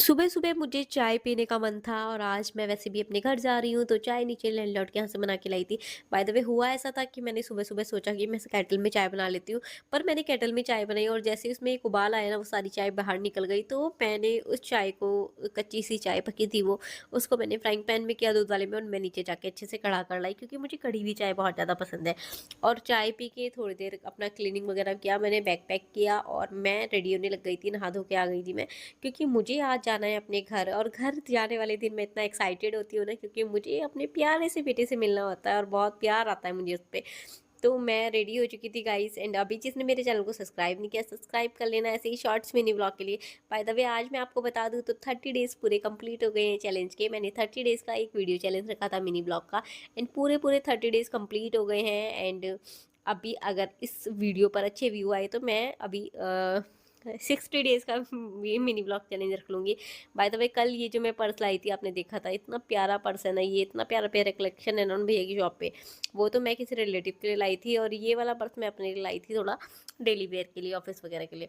सुबह-सुबह मुझे चाय पीने का मन था और आज मैं वैसे भी अपने घर जा रही हूँ, तो चाय नीचे लैंडलॉर्ड के यहाँ से बना के लाई थी। बाय द वे हुआ ऐसा था कि मैंने सुबह-सुबह सोचा कि मैं केटल में चाय बना लेती हूँ, पर मैंने केटल में चाय बनाई और जैसे ही उसमें एक उबाल आया ना, वो सारी चाय बाहर निकल गई। तो मैंने उस चाय को, कच्ची-सी चाय पकी थी वो, उसको मैंने फ्राइंग पैन में किया दूध वाले में और मैं नीचे जाके अच्छे से कढ़ा कर लाई क्योंकि मुझे कढ़ी हुई चाय बहुत ज़्यादा पसंद है। और चाय पी के थोड़ी देर अपना क्लीनिंग वगैरह किया, मैंने बैग पैक किया और मैं रेडी होने लग गई थी, नहा धो के आ गई थी मैं। क्योंकि मुझे आज जाना है अपने घर और घर जाने वाले दिन मैं इतना एक्साइटेड होती हूँ ना, क्योंकि मुझे अपने प्यारे से बेटे से मिलना होता है और बहुत प्यार आता है मुझे उस पे। तो मैं रेडी हो चुकी थी गाइस, एंड अभी जिसने मेरे चैनल को सब्सक्राइब नहीं किया, सब्सक्राइब कर लेना ऐसे ही शॉर्ट्स मिनी ब्लॉग के लिए। बाय द वे आज मैं आपको बता दूं तो 30 डेज पूरे कंप्लीट हो गए हैं चैलेंज के। मैंने 30 डेज का एक वीडियो चैलेंज रखा था मिनी ब्लॉग का, एंड पूरे पूरे 30 डेज कंप्लीट हो गए हैं। एंड अभी अगर इस वीडियो पर अच्छे व्यू आए तो मैं अभी 60 डेज़ का ये मिनी ब्लॉग चैलेंज रख लूँगी। बाय द वे कल ये जो मैं पर्स लाई थी आपने देखा था, इतना प्यारा पर्स है ना ये, इतना प्यारा-प्यारा कलेक्शन है ना उन भैया की शॉप पे। वो तो मैं किसी रिलेटिव के लिए लाई थी और ये वाला पर्स मैं अपने लिए लाई थी, थोड़ा डेली वेयर के लिए, ऑफ़िस वगैरह के लिए।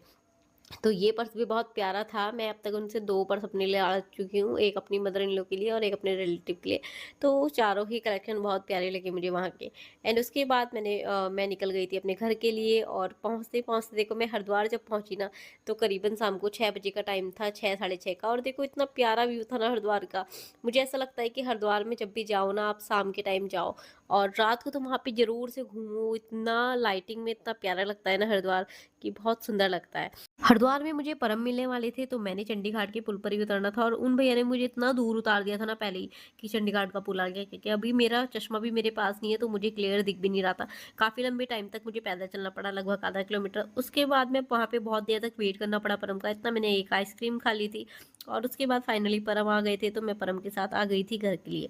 तो ये पर्स भी बहुत प्यारा था। मैं अब तक उनसे 2 पर्स अपने लिए ला चुकी हूँ, एक अपनी मदर इन लॉ के लिए और एक अपने रिलेटिव के लिए। तो चारों ही कलेक्शन बहुत प्यारे लगे मुझे वहाँ के। एंड उसके बाद मैं निकल गई थी अपने घर के लिए और पहुँचते-पहुँचते देखो मैं हरिद्वार जब पहुँची ना, तो करीबन शाम को 6 बजे का टाइम था, 6 साढ़े 6 का, और देखो इतना प्यारा व्यू था ना हरिद्वार का। मुझे ऐसा लगता है कि हरिद्वार में जब भी जाओ ना, आप शाम के टाइम जाओ और रात को तो वहाँ पे ज़रूर से घूमो। इतना लाइटिंग में इतना प्यारा लगता है ना हरिद्वार, कि बहुत सुंदर लगता है। हरिद्वार में मुझे परम मिलने वाले थे, तो मैंने चंडीगढ़ के पुल पर ही उतरना था और उन भैया ने मुझे इतना दूर उतार दिया था ना पहले ही, कि चंडीगढ़ का पुल आ गया, क्योंकि अभी मेरा चश्मा भी मेरे पास नहीं है, तो मुझे क्लियर दिख भी नहीं रहा था। काफ़ी लंबे टाइम तक मुझे पैदल चलना पड़ा, लगभग आधा किलोमीटर। उसके बाद मैं वहाँ पे बहुत देर तक वेट करना पड़ा परम का, इतना मैंने एक आइसक्रीम खा ली थी और उसके बाद फाइनली परम आ गए थे, तो मैं परम के साथ आ गई थी घर के लिए।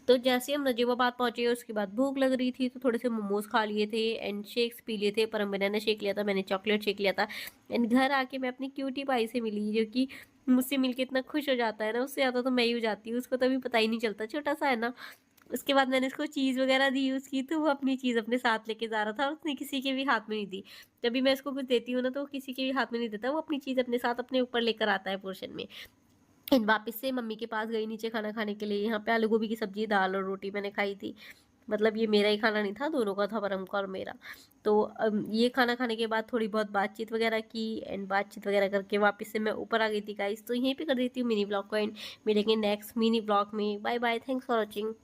तो जैसे हम नजीबाबाद पहुंचे उसके बाद भूख लग रही थी, तो थोड़े से मोमोज खा लिए थे एंड शेक्स पी लिए थे। परम बनाना शेक लिया था, मैंने चॉकलेट शेक लिया था। एंड घर आके मैं अपनी क्यूटी पाई से मिली, जो कि मुझसे मिलके इतना खुश हो जाता है ना, उससे ज़्यादा तो मैं ही हो जाती हूँ, उसको तो अभी पता ही नहीं चलता, छोटा सा है ना। उसके बाद मैंने उसको चीज़ वगैरह दी उसकी, तो वो अपनी चीज़ अपने साथ लेके जा रहा था और उसने किसी के भी हाथ में नहीं दी। जब भी मैं उसको कुछ देती हूँ ना, तो वो किसी के भी हाथ में नहीं देता, वो अपनी चीज़ अपने साथ अपने ऊपर लेकर आता है पोर्शन में। एंड वापस से मम्मी के पास गई नीचे खाना खाने के लिए। यहाँ पे आलू गोभी की सब्जी, दाल और रोटी मैंने खाई थी। मतलब ये मेरा ही खाना नहीं था, दोनों का था, परम का और मेरा। तो ये खाना खाने के बाद थोड़ी बहुत बातचीत वगैरह की एंड बातचीत वगैरह करके वापस से मैं ऊपर आ गई थी गाइस। तो यहीं पे कर देती हूँ मिनी ब्लॉग को एंड मिलेंगे नेक्स्ट मिनी ब्लॉग में। Bye bye, thanks for watching.